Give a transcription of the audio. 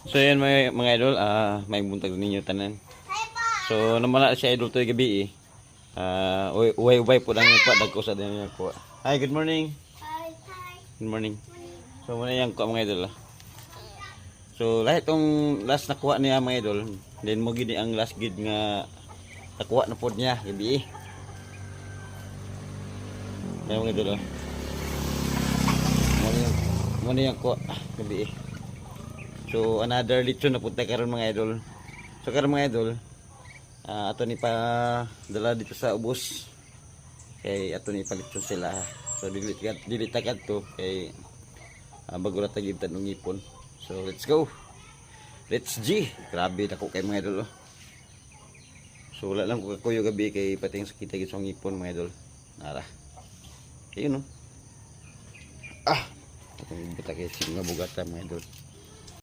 So yan mga idol, may buntag ninyo tanan. So naman na si idol to gabi eh. Uway po lang ko dagko sa din ko. Hi, good morning. Hi. Good morning. So muna yang ko mga idol. So lahat tong last nakuha niya mga idol, then mo gid ang last gid nga nakuha na pod niya gabi eh. Ayan mga idol. Muna yang ko gabi eh. So another lechon na punta karon mga idol. So karon mga idol, ato ni pa dala dito sa ubos. Kay ato ni palitsyon sila. So dili takad to kay bago ra tagib tan ng ipon. So let's go. Let's G. Grabe dako kay mga idol. So wala lang ko kakuyo gabi kay pating sakita gid sa ipon mga idol. Nara. Ayun no. Atong buta kay singa bugata mga idol.